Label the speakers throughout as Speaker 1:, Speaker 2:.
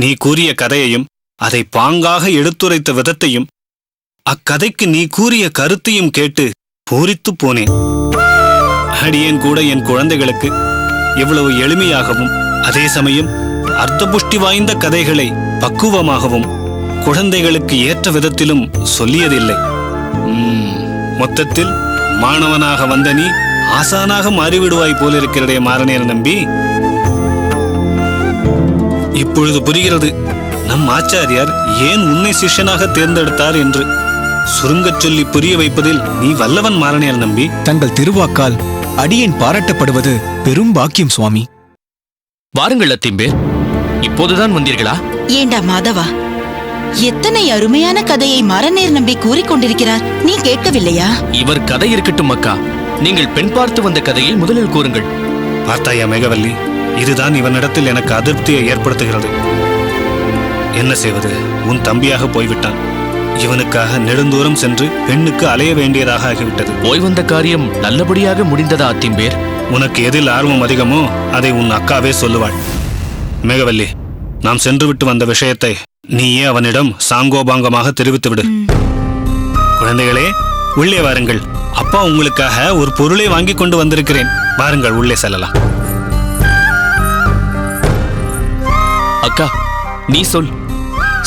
Speaker 1: நீ கூறிய கதையையும் அதை பாங்காக எடுத்துரைத்த விதத்தையும் அக்கதைக்கு நீ கூறிய கருத்தையும் கேட்டு பூரித்துப் போனேன். அடியேன் கூட என் குழந்தைகளுக்கு இவ்வளவு எளிமையாகவும் அதே சமயம் அர்த்தபுஷ்டி வாய்ந்த கதைகளை பக்குவமாகவும் குழந்தைகளுக்கு ஏற்ற விதத்திலும் சொல்லியதில்லை. மொத்தத்தில் மாணவனாக வந்த நீ ஆசானாக மாறிவிடுவாய் போலிருக்கிறதே மாறனேர் நம்பி. இப்பொழுது புரிகிறது நம் ஆச்சாரியார் ஏன் உன்னை சிஷ்யனாக தேர்ந்தெடுத்தார் என்று. சுருங்கச் சொல்லி புரிய வைப்பதில் நீ வல்லவன் மாறனேர் நம்பி.
Speaker 2: தங்கள் திருவாக்கால் அடியேன் பாராட்டப்படுவது பெரும் பாக்கியம் சுவாமி.
Speaker 3: வாருங்கள் அத்திம்பேர், இப்போதுதான் வந்தீர்களா?
Speaker 4: ஏண்டா மாதவா, எத்தனை அருமையான கதையை மாறனேர் நம்பி கூறிக்கொண்டிருக்கிறார், நீ கேட்கவில்லையா?
Speaker 3: இவர் கதை இருக்கட்டும் அக்கா, நீங்கள் பெண் பார்த்து வந்த கதையை முதலில் கூறுங்கள்.
Speaker 1: பார்த்தாயா மேகவல்லி, இதுதான் இவனிடத்தில் எனக்கு அதிருப்தியை ஏற்படுத்துகிறது. என்ன செய்வது, உன் தம்பியாக போய்விட்டான். இவனுக்காக நெடுந்தூரம் சென்று பெண்ணுக்கு அலைய வேண்டியதாக ஆகிவிட்டது.
Speaker 3: போய் வந்த காரியம் நல்லபடியாக முடிந்ததா அத்திம்பேர்?
Speaker 1: உனக்கு எதில் ஆர்வம் அதிகமோ அதை உன் அக்காவே சொல்லுவாள். மேகவல்லி, நாம் சென்று விட்டு வந்த விஷயத்தை நீயே அவனிடம் சாங்கோபாங்கமாக தெரிவித்துவிடு. குழந்தைகளே, உள்ளே வாருங்கள். அப்பா உங்களுக்காக ஒரு பொருளை வாங்கி கொண்டு வந்திருக்கிறேன். வாருங்கள், உள்ளே செல்லலாம்.
Speaker 3: அக்கா, நீ சொல்,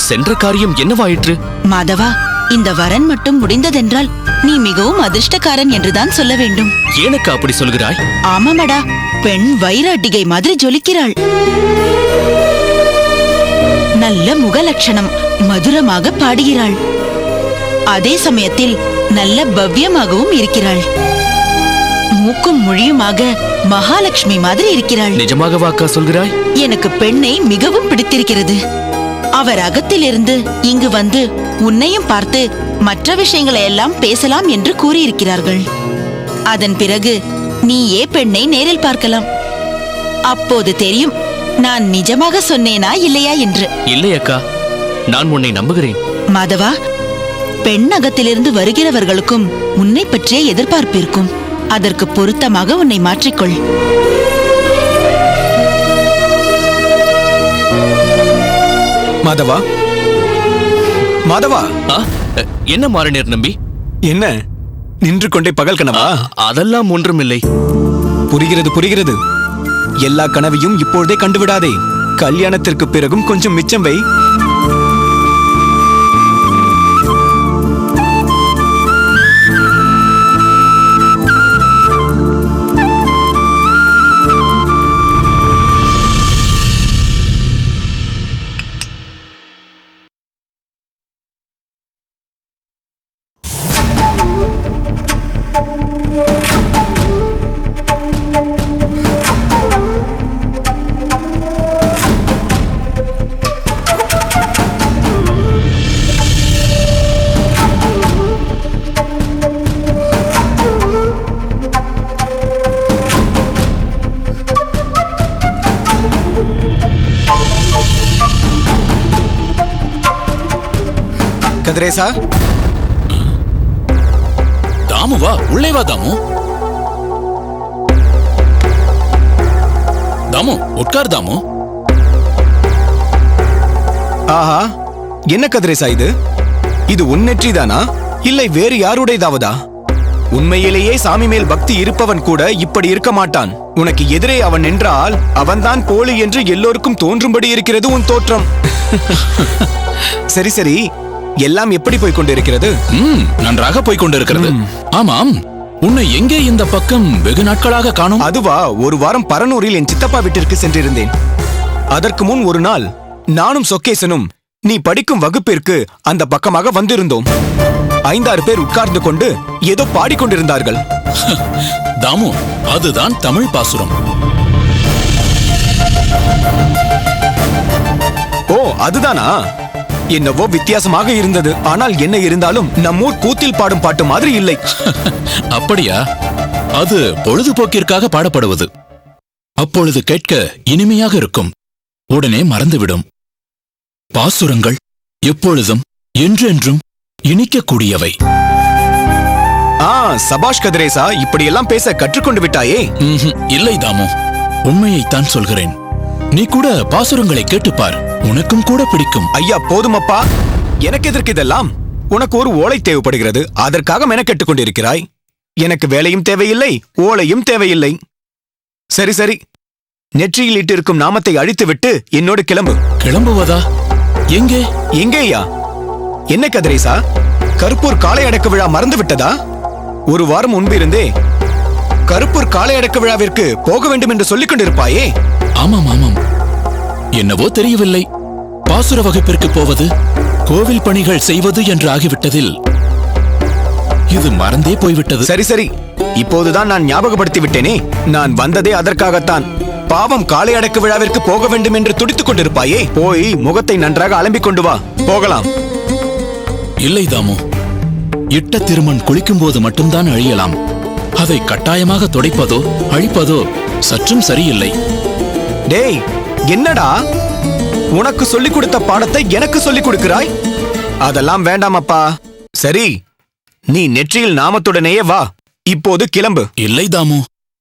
Speaker 3: சென்ற காரியம் என்னவாயிற்று?
Speaker 4: மாதவா, இந்த வரன் மட்டும் முடிந்ததென்றால் நீ மிகவும் அதிர்ஷ்டக்காரன் என்றுதான் சொல்ல வேண்டும்.
Speaker 3: ஏனக்கா அப்படி சொல்கிறாய்?
Speaker 4: ஆமாமடா, பெண் வைர அட்டிகை மாதிரி ஜொலிக்கிறாள். நல்ல முகலட்சணம், மதுரமாக பாடுகிறாள். அதே சமயத்தில் நல்ல பவ்யமாகவும் இருக்கிறாள். மூக்கும் மொழியுமாக மகாலட்சுமி மாதிரி இருக்கிறாள்.
Speaker 3: நிஜமாகவா அக்கா சொல்கிறாய்?
Speaker 4: எனக்கு பெண்ணை மிகவும் பிடித்திருக்கிறது. அவர் அகத்திலிருந்து இங்கு வந்து உன்னையும் பார்த்து மற்ற விஷயங்களை எல்லாம் பேசலாம் என்று கூறியிருக்கிறார்கள். அதன் பிறகு நீயே பெண்ணை நேரில் பார்க்கலாம். அப்போது தெரியும் நான் நிஜமாக சொன்னேனா இல்லையா என்று.
Speaker 3: இல்லை அக்கா, நான் உன்னை நம்புகிறேன்.
Speaker 4: மாதவா, பெண் அகத்திலிருந்து வருகிறவர்களுக்கும் உன்னை பற்றிய எதிர்பார்ப்பு இருக்கும். அதற்கு பொருத்தமாக உன்னை மாற்றிக்கொள்.
Speaker 2: மாதவா, மாதவா,
Speaker 3: என்ன மாறனேர் நம்பி?
Speaker 2: என்ன நின்று கொண்டே பகல் கனவா?
Speaker 3: அதெல்லாம் ஒன்றுமில்லை.
Speaker 2: புரிகிறது புரிகிறது. எல்லா கனவையும் இப்பொழுதே கண்டுவிடாதே. கல்யாணத்திற்கு பிறகும் கொஞ்சம் மிச்சம் வை. கதிரேசா,
Speaker 5: தாமு வா, உள்ளே வா தாமு. தாமு உட்கார் தாமு.
Speaker 2: ஆஹா, என்ன கதிரேசா இது? இது உன் நெற்றிதானா இல்லை வேறு யாருடையதாவதா? உண்மையிலேயே சாமி மேல் பக்தி இருப்பவன் கூட இப்படி இருக்க மாட்டான். உனக்கு எதிரே அவன் நின்றால் அவன்தான் போலி என்று எல்லோருக்கும் தோன்றும்படி இருக்கிறது உன் தோற்றம். சரி சரி, எல்லாம் எப்படி போய்கொண்டிருக்கிறது?
Speaker 5: நன்றாக போய்கொண்டிருக்கிறது. ஆமாம், உன்னை எங்கே இந்த பக்கம் வெகு நாட்களாக காணோம்?
Speaker 2: அதுவா, ஒரு வாரம் பரனூரில் என் சித்தப்பா வீட்டிற்கு சென்றிருந்தேன். அதற்கு முன் ஒரு நாள் நானும் சொக்கேசனும் நீ படிக்கும் வகுப்பிற்கு அந்த பக்கமாக வந்திருந்தோம். 5-6 பேர் உட்கார்ந்து கொண்டு ஏதோ பாடிக்கொண்டிருந்தார்கள்.
Speaker 5: தாமு, அதுதான் தமிழ் பாசுரம்.
Speaker 2: ஓ, அதுதானா? என்னவோ வித்தியாசமாக இருந்தது. ஆனால் என்ன இருந்தாலும் நம்மூர் கூத்தில் பாடும் பாட்டு மாதிரி இல்லை.
Speaker 5: அப்படியா? அது பொழுதுபோக்கிற்காக பாடப்படுவது. அப்பொழுது கேட்க இனிமையாக இருக்கும், உடனே மறந்துவிடும். பாசுரங்கள் எப்பொழுதும் என்றென்றும் இனிக்கக்கூடியவை.
Speaker 2: சபாஷ் கதிரேசா, இப்படியெல்லாம் பேச கற்றுக்கொண்டு விட்டாயே?
Speaker 5: இல்லை தாமு, உண்மையைத்தான் சொல்கிறேன். நீ கூட பாசுரங்களை கேட்டுப்பார். உனக்கும் கூட பிடிக்கும்.
Speaker 2: ஐயா போதுமப்பா, எனக்கு எதற்கு இதெல்லாம்? உனக்கு ஒரு ஓலை தேவைப்படுகிறது, அதற்காக மெனக்கெட்டுக் கொண்டிருக்கிறாய். எனக்கு வேலையும் தேவையில்லை, ஓலையும் தேவையில்லை. சரி சரி, நெற்றியில் இட்டிருக்கும் நாமத்தை அழித்துவிட்டு என்னோடு கிளம்பு.
Speaker 5: கிளம்புவதா? எங்கே?
Speaker 2: எங்கேயா? என்ன கதிரேசா, கருப்பூர் காளை அடக்க விழா மறந்து விட்டதா? ஒரு வாரம் முன்பு இருந்தே கருப்பூர் காளை அடக்க விழாவிற்கு போக வேண்டும் என்று சொல்லிக் கொண்டிருப்பாயே.
Speaker 5: ஆமாம் ஆமாம், என்னவோ தெரியவில்லை. பாசுர வகுப்பிற்கு போவது, கோவில் பணிகள் செய்வது என்று ஆகிவிட்டதில் இது மறந்தே போய்விட்டது.
Speaker 2: சரி சரி, இப்போதுதான் நான் ஞாபகப்படுத்தி விட்டேனே. நான் வந்ததே அதற்காகத்தான். பாவம், காளை அடக்க விழாவிற்கு போக வேண்டும் என்று துடித்துக் கொண்டிருப்பாயே. போய் முகத்தை நன்றாக அலம்பிக் கொண்டு வா, போகலாம்.
Speaker 5: இல்லை தாமு, இட்ட திருமண் குளிக்கும் போது மட்டும்தான் அழியலாம். அதை கட்டாயமாக துடைப்பதோ அழிப்பதோ சற்றும் சரியில்லை.
Speaker 2: டேய், என்னடா உனக்கு சொல்லிக் கொடுத்த பாடத்தை எனக்கு சொல்லிக் கொடுக்கிறாய்? அதெல்லாம் வேண்டாமப்பா. சரி, நீ நெற்றியில் நாமத்துடனேயே வா. இப்போது கிளம்பு.
Speaker 5: இல்லை தாமு,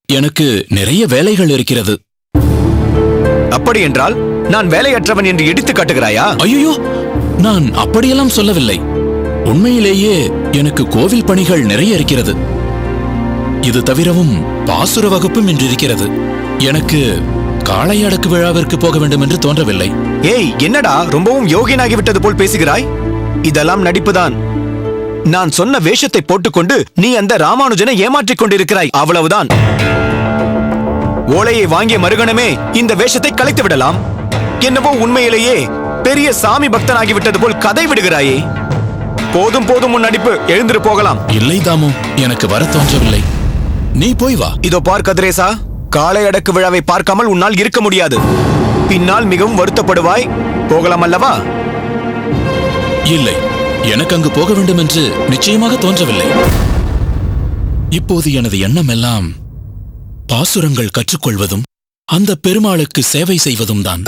Speaker 5: எனக்கு நிறைய வேலைகள் இருக்கிறது.
Speaker 2: அப்படி என்றால் நான் வேலையற்றவன் என்று இடித்து காட்டுகிறாயா?
Speaker 5: ஐயோ, நான் அப்படியெல்லாம் சொல்லவில்லை. உண்மையிலேயே எனக்கு கோவில் பணிகள் நிறைய இருக்கிறது. இது தவிரவும் பாசுர வகுப்பும் இன்று இருக்கிறது. எனக்கு காளை அடக்கு விழாவிற்கு போக வேண்டும் என்று தோன்றவில்லை.
Speaker 2: ஏய், என்னடா ரொம்பவும் யோகியனாகிவிட்டது போல் பேசுகிறாய்? இதெல்லாம் நடிப்புதான். நான் சொன்ன வேஷத்தை போட்டுக்கொண்டு நீ அந்த ராமானுஜனை ஏமாற்றிக் கொண்டிருக்கிறாய், அவ்வளவுதான். ஓலையை வாங்கிய மறுகணமே இந்த வேஷத்தை கலைத்து விடலாம். என்னவோ உண்மையிலேயே பெரிய சாமி பக்தனாகிவிட்டது போல் கதை விடுகிறாயே. போதும் போதும், உன் நடிப்பு, எழுந்திரு போகலாம்.
Speaker 5: இல்லை தாமு, எனக்கு வர தோன்றவில்லை. நீ போய் வா.
Speaker 2: இதோ பார் கதிரேசா, காளை அடக்கு விழாவை பார்க்காமல் உன்னால் இருக்க முடியாது. பின்னால் மிகவும் வருத்தப்படுவாய். போகலாம் அல்லவா?
Speaker 5: இல்லை, எனக்கு அங்கு போக வேண்டும் என்று நிச்சயமாக தோன்றவில்லை. இப்போது எனது எண்ணம் எல்லாம் பாசுரங்கள் கற்றுக்கொள்வதும் அந்த பெருமாளுக்கு சேவை செய்வதும் தான்.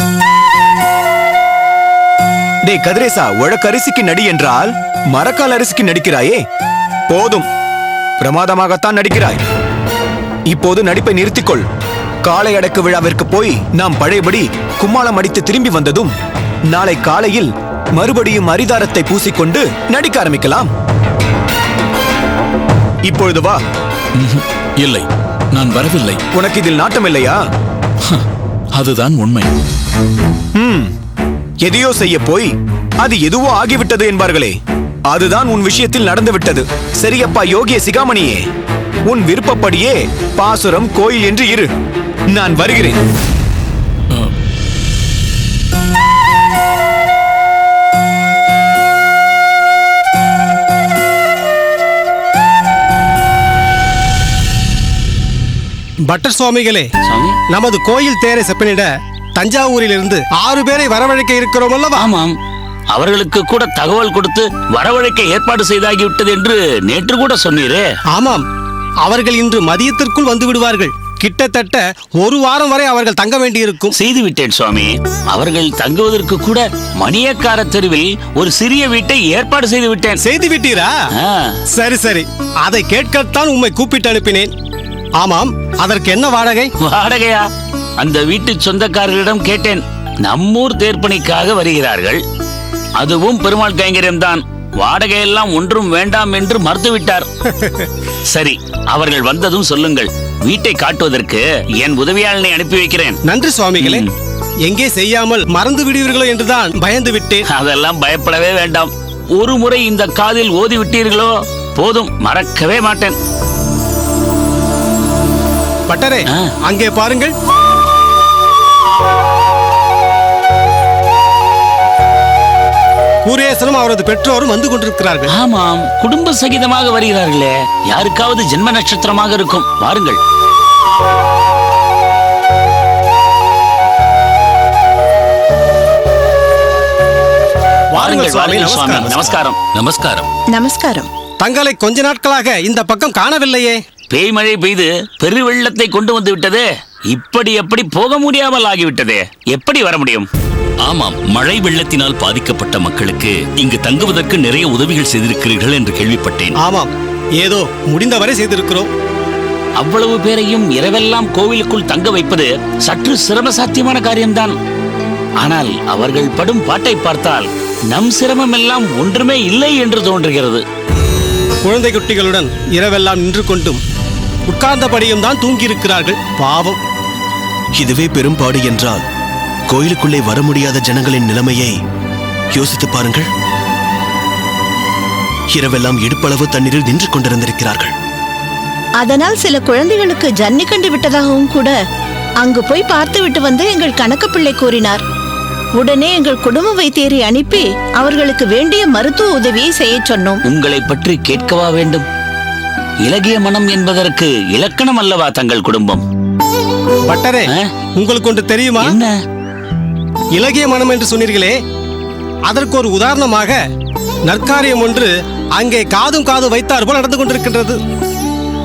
Speaker 2: டே கதிரேசா, உழக்கரிசிக்கு நடி என்றால் மரக்கால் அரிசிக்கு நடிக்கிறாயே. போதும், பிரமாதமாகத்தான் நடிக்கிறாய். இப்போது நடிப்பை நிறுத்திக்கொள். காளை அடக்கு விழாவிற்கு போய் நாம் பழையபடி கும்மாளம் அடித்து திரும்பி வந்ததும் நாளை காலையில் மறுபடியும் அரிதாரத்தை பூசிக்கொண்டு நடிக்க ஆரம்பிக்கலாம். இப்பொழுது வா.
Speaker 5: இல்லை, நான் வரவில்லை.
Speaker 2: உனக்கு இதில் நாட்டம் இல்லையா?
Speaker 5: அதுதான் உண்மை.
Speaker 2: எதையோ செய்ய போய் அது எதுவோ ஆகிவிட்டது என்பார்களே, அதுதான் உன் விஷயத்தில் நடந்துவிட்டது. சரியப்பா யோகிய சிகாமணியே, உன் விருப்பப்படியே பாசுரம், கோயில் என்று இரு. நான் வருகிறேன்.
Speaker 6: பட்டர் சுவாமிகளே, நமது கோயில் தேரை செப்பனிட தஞ்சாவூரிலிருந்து 6 பேரை வரவழைக்க இருக்கிறோம் அல்லவா?
Speaker 7: ஆமாம், அவர்களுக்கு கூட தகவல் கொடுத்து வரவழைக்க ஏற்பாடு செய்தாகிவிட்டது என்று நேற்று கூட சொன்னீரே.
Speaker 6: ஆமாம், அவர்கள் இன்று மதியத்திற்குள் வந்து விடுவார்கள். கிட்டத்தட்ட 1 வாரம் வரை அவர்கள் தங்க வேண்டியிருக்கும்.
Speaker 7: செய்து விட்டேன் சுவாமி. அவர்கள் தங்குவதற்கு கூட மணியக்கார தெருவில் ஒரு சிறிய வீட்டை ஏற்பாடு செய்து விட்டேன்.
Speaker 6: செய்து விட்டீரா? சரி சரி, அதை கேட்கத்தான் உம்மை கூப்பிட்டு அனுப்பினேன். ஆமாம், அதற்கு என்ன வாடகை?
Speaker 7: வாடகையா? அந்த வீட்டு சொந்தக்காரர்களிடம் கேட்டேன். நம்மூர் தேர்ப்பணிக்காக வருகிறார்கள், அதுவும் பெருமாள் கைங்கரியம்தான். வாடகையெல்லாம் ஒன்றும் வேண்டாம் என்று மறுத்துவிட்டார். சரி, அவர்கள் வந்ததும் சொல்லுங்கள். வீட்டை காட்டுவதற்கு என் உதவியாளனை அனுப்பி வைக்கிறேன்.
Speaker 6: நன்றி சுவாமிகளே. எங்கே செய்யாமல் மறந்து விடுவீர்களோ என்றுதான் பயந்து விட்டேன்.
Speaker 7: அதெல்லாம் பயப்படவே வேண்டாம். ஒரு முறை இந்த காதில் ஓதி விட்டீர்களோ போதும், மறக்கவே மாட்டேன்.
Speaker 6: பட்டரே, அங்கே பாருங்கள். பூரேசனும் அவரது பெற்றோரும் வந்து கொண்டிருக்கிறார்கள்.
Speaker 7: ஆமாம், குடும்ப சகிதமாக வருகிறார்களே. யாருக்காவது ஜென்ம நட்சத்திரமாக இருக்கும். வாருங்கள். வாருங்கள் சுவாமி. நமஸ்காரம்.
Speaker 5: நமஸ்காரம்.
Speaker 4: நமஸ்காரம்.
Speaker 6: தங்களை கொஞ்ச நாட்களாக இந்த பக்கம் காணவில்லையே.
Speaker 7: பேய்மழை பெய்து பெருவெள்ளத்தை கொண்டு வந்து விட்டது. இப்படி எப்படி போக முடியாமல் ஆகிவிட்டது. எப்படி வர முடியும்?
Speaker 3: ஆமாம், மழை வெள்ளத்தினால் பாதிக்கப்பட்ட மக்களுக்கு இங்கு தங்குவதற்கு நிறைய உதவிகள் செய்திருக்கிறீர்கள் என்று கேள்விப்பட்டேன்.
Speaker 6: ஆமாம், ஏதோ முடிந்தவரை செய்திருக்கிறோம்.
Speaker 7: அவ்வளவு பேரையும் இரவெல்லாம் கோவிலுக்குள் தங்க வைப்பது சற்று சிரம சாத்தியமான காரியம்தான். ஆனால் அவர்கள் படும் பாட்டை பார்த்தால் நம் சிரமம் எல்லாம் ஒன்றுமே இல்லை என்று தோன்றுகிறது.
Speaker 6: குழந்தை குட்டிகளுடன் இரவெல்லாம் நின்று கொண்டும் உட்கார்ந்தபடியும் தான் தூங்கியிருக்கிறார்கள். பாவம்.
Speaker 8: இதுவே பெரும்பாடு என்றால் கோயிலுக்குள்ளே வர முடியாத ஜனங்களின் நிலைமையை யோசித்து பாருங்கள். இரவெல்லாம் இடுப்பளவு தண்ணீரில் நின்று கொண்டிருந்திருக்கிறார்கள்.
Speaker 9: அதனால் சில குழந்தைகளுக்கு ஜன்னி கண்டு விட்டதாகவும் கூட அங்கு போய் பார்த்துவிட்டு வந்து எங்கள் கணக்கு பிள்ளை கூறினார். உடனே எங்கள் குடும்ப வைத்தியரை அனுப்பி அவர்களுக்கு வேண்டிய மருத்துவ உதவியை செய்ய சொன்னோம்.
Speaker 7: உங்களை பற்றி கேட்கவா வேண்டும்? இலகிய மனம் என்பதற்கு இலக்கணம் அல்லவா தங்கள் குடும்பம்?
Speaker 6: பட்டரே, உங்களுக்கு ஒன்று தெரியுமா?
Speaker 7: என்ன?
Speaker 6: இலகிய மனம் என்று சொன்னீர்களே, அதற்கு ஒரு உதாரணமாக நற்காரியம் ஒன்று அங்கே காதும் காது வைத்தார் போல் நடந்து கொண்டிருக்கின்றது.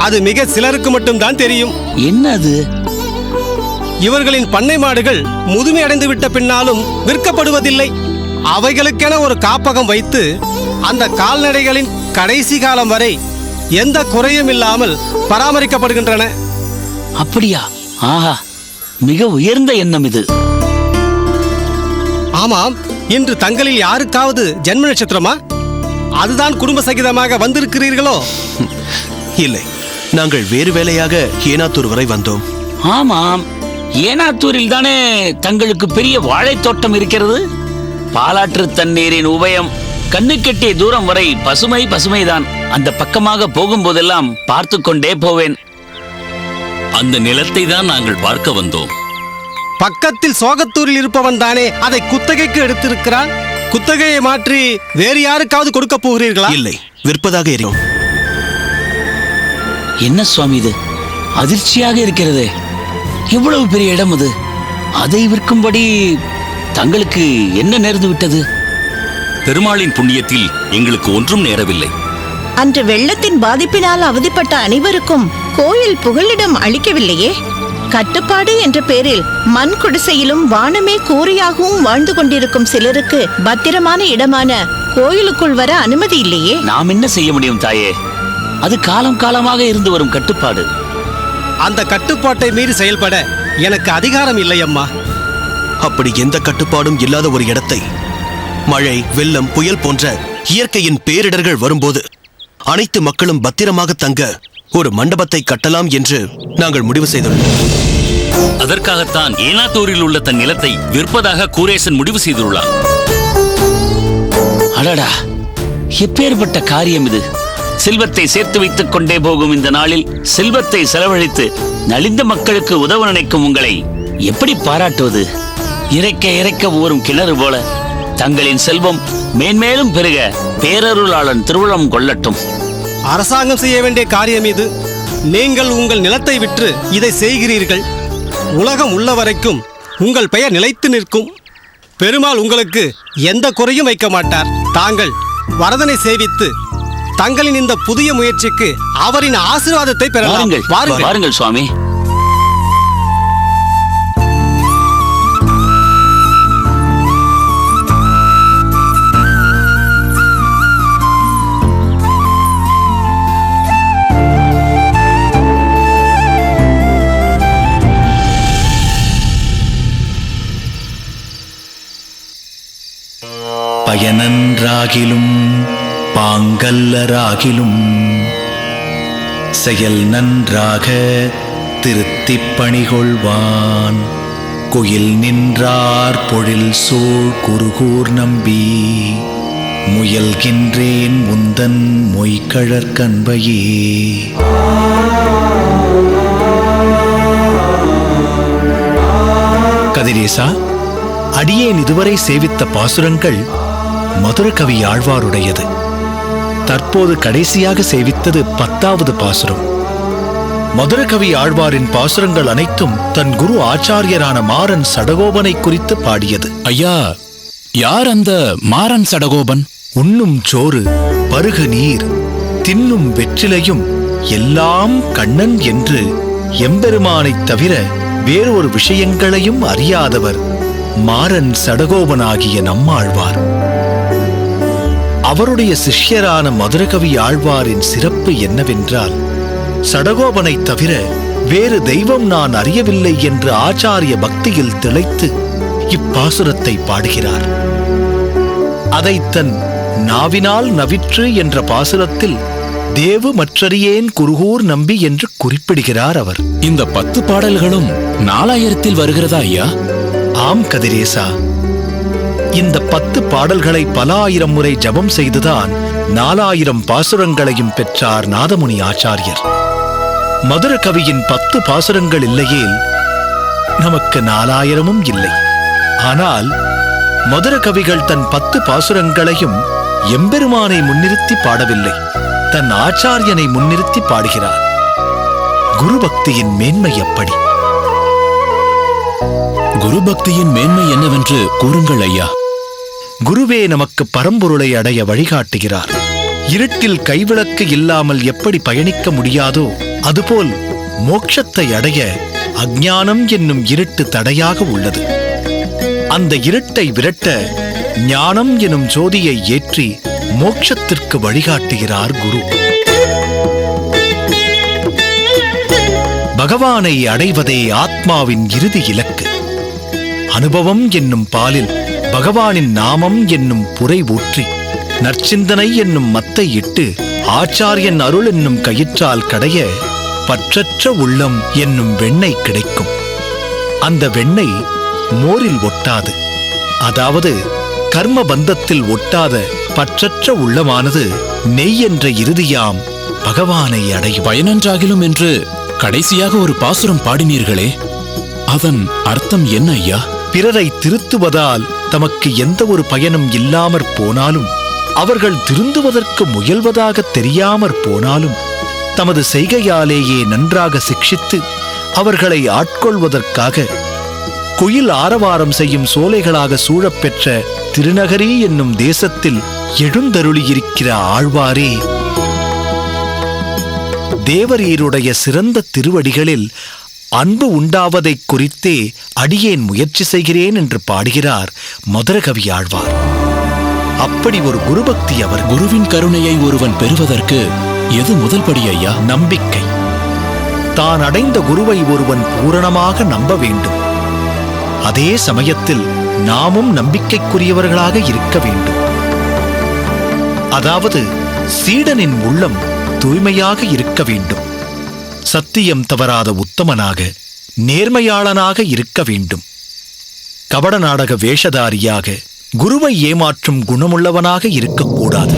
Speaker 6: அது மிக சிலருக்கு மட்டும்தான் தெரியும்.
Speaker 7: என்ன அது?
Speaker 6: இவர்களின் பண்ணை மாடுகள் முதுமை அடைந்து விட்ட பின்னாலும் விற்கப்படுவதில்லை. அவைகளுக்கென ஒரு காப்பகம் வைத்து அந்த கால்நடைகளின் கடைசி காலம் வரை எந்த குறையும் இல்லாமல் பராமரிக்கப்படுகின்றன.
Speaker 7: அப்படியா? ஆஹா, மிக உயர்ந்த எண்ணம் இது.
Speaker 6: ஆமாம். இன்று தங்களில் யாருக்காவது ஜென்ம நட்சத்திரமா? அதுதான் குடும்ப சகிதமாக வந்திருக்கிறீர்களோ?
Speaker 8: இல்லை, நாங்கள் வேறு வேலையாக ஏனாத்தூர் வரை வந்தோம்.
Speaker 7: ஆமாம், ஏனாத்தூரில் தானே தங்களுக்கு பெரிய வாழைத்தோட்டம் இருக்கிறது. பாலாற்று தண்ணீரின் உபயம் கண்ணு கெட்டிய தூரம் வரை பசுமை பசுமைதான். அந்த பக்கமாக போகும்போதெல்லாம் பார்த்து கொண்டே போவேன்.
Speaker 3: அந்த நிலத்தை தான் நாங்கள் பார்க்க வந்தோம்.
Speaker 6: பக்கத்தில் சோகத்தூரில் இருப்பவன் தானே அதை குத்தகைக்கு எடுத்திருக்கிறான். குத்தகையை மாற்றி வேறு யாருக்காவது கொடுக்க போகிறீர்களா?
Speaker 8: இல்லை, விற்பதாக இருக்கிறோம்.
Speaker 7: என்ன சுவாமி இது? அதிர்ச்சியாக இருக்கிறது. எவ்வளவு பெரிய இடம் அது. அதை விற்கும்படி தங்களுக்கு என்ன நேர்ந்து விட்டது?
Speaker 3: பெருமாளின் புண்ணியத்தில் எங்களுக்கு ஒன்றும் நேரவில்லை.
Speaker 9: அன்று வெள்ளத்தின் பாதிப்பினால் அவதிப்பட்ட அனைவருக்கும் கோயில் புகலிடம் அளிக்கவில்லையே. கட்டுப்பாடு என்ற பேரில் மண் குடிசையிலும் வானமே கூரையாகவும் வாழ்ந்து கொண்டிருக்கும் சிலருக்கு பத்திரமான இடமான கோயிலுக்குள் வர அனுமதி இல்லையே.
Speaker 7: நாம் என்ன செய்ய முடியும் தாயே? அது காலம் காலமாக இருந்து வரும் கட்டுப்பாடு.
Speaker 6: அந்த கட்டுப்பாட்டை மீறி செயல்பட எனக்கு அதிகாரம் இல்லை அம்மா.
Speaker 8: அப்படி எந்த கட்டுப்பாடும் இல்லாத ஒரு இடத்தை மழை, வெள்ளம், புயல் போன்ற இயற்கையின் பேரிடர்கள் வரும்போது அனைத்து மக்களும் பத்திரமாக தங்க ஒரு மண்டபத்தை கட்டலாம் என்று நாங்கள் முடிவு செய்துள்ளோம்.
Speaker 3: அதற்காகத்தான் ஏனாத்தூரில் உள்ள தன் நிலத்தை விற்பதாக கூரேசன் முடிவு செய்துள்ளார்.
Speaker 7: அடடா, எப்பேற்பட்ட காரியம் இது! செல்வத்தை சேர்த்து வைத்துக் கொண்டே போகும் இந்த நாளில் செல்வத்தை செலவழித்து நலிந்த மக்களுக்கு உதவ நினைக்கும் உங்களை எப்படி பாராட்டுவது? இறைக்க இறைக்க ஊறும் கிணறு போல தங்களின் செல்வம் மேன்மேலும் பெருக பேரருளாளன் திருவுளம் கொள்ளட்டும்.
Speaker 6: அரசாங்கம் செய்ய வேண்டிய காரியம் இது. நீங்கள் உங்கள் நிலத்தை விற்று இதை செய்கிறீர்கள். உலகம் உள்ள வரைக்கும் உங்கள் பெயர் நிலைத்து நிற்கும். பெருமாள் உங்களுக்கு எந்த குறையும் வைக்க மாட்டார். தாங்கள் வரதனை சேவித்து தங்களின் இந்த புதிய முயற்சிக்கு அவரின் ஆசீர்வாதத்தை பெறலாம்.
Speaker 7: வாருங்கள், வாருங்கள் சுவாமி.
Speaker 2: பயனன்றாகிலும் பாங்கல்லராகிலும் செயல் நன்றாக திருத்திப் பணிகொள்வான். குயில் நின்றார் பொழில் சூழ் குருகூர் நம்பி முயல்கின்றேன் முந்தன் மொய்கழற்கண்பையே. கதிரேசா, அடியேன் இதுவரை சேவித்த பாசுரங்கள் மதுரகவி ஆழ்வாருடையது. தற்போது கடைசியாக சேவித்தது 10வது பாசுரம். மதுரகவி ஆழ்வாரின் பாசுரங்கள் அனைத்தும் தன் குரு ஆச்சாரியரான மாறன் சடகோபனை குறித்து பாடியது.
Speaker 5: ஐயா, யார் அந்த மாறன் சடகோபன்?
Speaker 2: உண்ணும் சோறு, பருகு நீர், தின்னும் வெற்றிலையும் எல்லாம் கண்ணன் என்று எம்பெருமானைத் தவிர வேறொரு விஷயங்களையும் அறியாதவர் மாறன் சடகோபனாகிய நம்மாழ்வார். அவருடைய சிஷ்யரான மதுரகவி ஆழ்வாரின் சிறப்பு என்னவென்றால், சடகோபனைத் தவிர வேறு தெய்வம் நான் அறியவில்லை என்று ஆச்சாரிய பக்தியில் திளைத்து
Speaker 10: இப்பாசுரத்தை பாடுகிறார். அதை தன் நாவினால் நவிற்று என்ற பாசுரத்தில் தேவு மற்றறியேன் குருகூர் நம்பி என்று குறிப்பிடுகிறார் அவர்.
Speaker 5: இந்த 10 பாடல்களும் 4000 வருகிறதா ஐயா?
Speaker 10: ஆம் கதிரேசா, இந்த 10 பாடல்களை பல ஆயிரம் முறை ஜபம் செய்துதான் 4000 பாசுரங்களையும் பெற்றார் நாதமுனி ஆச்சாரியர். மதுர கவியின் 10 பாசுரங்கள் இல்லையேல் நமக்கு 4000ம் இல்லை. ஆனால் மதுர கவிகள் தன் 10 பாசுரங்களையும் எம்பெருமானை முன்னிறுத்தி பாடவில்லை, தன் ஆச்சாரியனை முன்னிறுத்தி பாடுகிறார். குரு பக்தியின் மேன்மை எப்படி?
Speaker 5: குரு பக்தியின் மேன்மை என்னவென்று கூறுங்கள் ஐயா.
Speaker 10: குருவே நமக்கு பரம்பொருளை அடைய வழிகாட்டுகிறார். இருட்டில் கைவிளக்கு இல்லாமல் எப்படி பயணிக்க முடியாதோ அதுபோல் மோட்சத்தை அடைய அஞ்ஞானம் என்னும் இருட்டு தடையாக உள்ளது. அந்த இருட்டை விரட்ட ஞானம் எனும் ஜோதியை ஏற்றி மோட்சத்திற்கு வழிகாட்டுகிறார் குரு. பகவானை அடைவதே ஆத்மாவின் இறுதி இலக்கு. அனுபவம் என்னும் பாலில் பகவானின் நாமம் என்னும் புரை ஊற்றி நற்சிந்தனை என்னும் மத்தை இட்டு ஆச்சாரியன் அருள் என்னும் கயிற்றால் கடைய பற்றற்ற உள்ளம் என்னும் வெண்ணெய் கிடைக்கும். அந்த வெண்ணெய் மோரில் ஒட்டாது. அதாவது கர்ம பந்தத்தில் ஒட்டாத பற்றற்ற உள்ளமானது நெய் என்ற இறுதியாம் பகவானை அடையும்.
Speaker 5: பயனன்றாகிலும் என்று கடைசியாக ஒரு பாசுரம் பாடினீர்களே, அதன் அர்த்தம் என்ன ஐயா?
Speaker 10: பிறரை திருத்துவதால் தமக்கு எந்த ஒரு பயனும் இல்லாமற் போனாலும், அவர்கள் திருந்துவதற்கு முயல்வதாக தெரியாமற் போனாலும், தமது செய்கையாலேயே நன்றாக சிக்ஷித்து அவர்களை ஆட்கொள்வதற்காக குயில் ஆரவாரம் செய்யும் சோலைகளாக சூழப்பெற்ற திருநகரி என்னும் தேசத்தில் எழுந்தருளியிருக்கிற ஆழ்வாரே தேவரீருடைய சிறந்த திருவடிகளில் அன்பு உண்டாவதைக் குறித்தே அடியேன் முயற்சி செய்கிறேன் என்று பாடுகிறார் மதுரகவி ஆழ்வார். அப்படி ஒரு குருபக்தி அவர்.
Speaker 5: குருவின் கருணையை ஒருவன் பெறுவதற்கு எது முதல் படி ஐயா?
Speaker 10: நம்பிக்கை. தான் அடைந்த குருவை ஒருவன் பூரணமாக நம்ப வேண்டும். அதே சமயத்தில் நாமும் நம்பிக்கைக்குரியவர்களாக இருக்க வேண்டும். அதாவது சீடனின் உள்ளம் தூய்மையாக இருக்க வேண்டும். சத்தியம் தவறாத உத்தமனாக, நேர்மையாளனாக இருக்க வேண்டும். கபட நாடக வேஷதாரியாக, குருவை ஏமாற்றும் குணமுள்ளவனாக இருக்கக்கூடாது.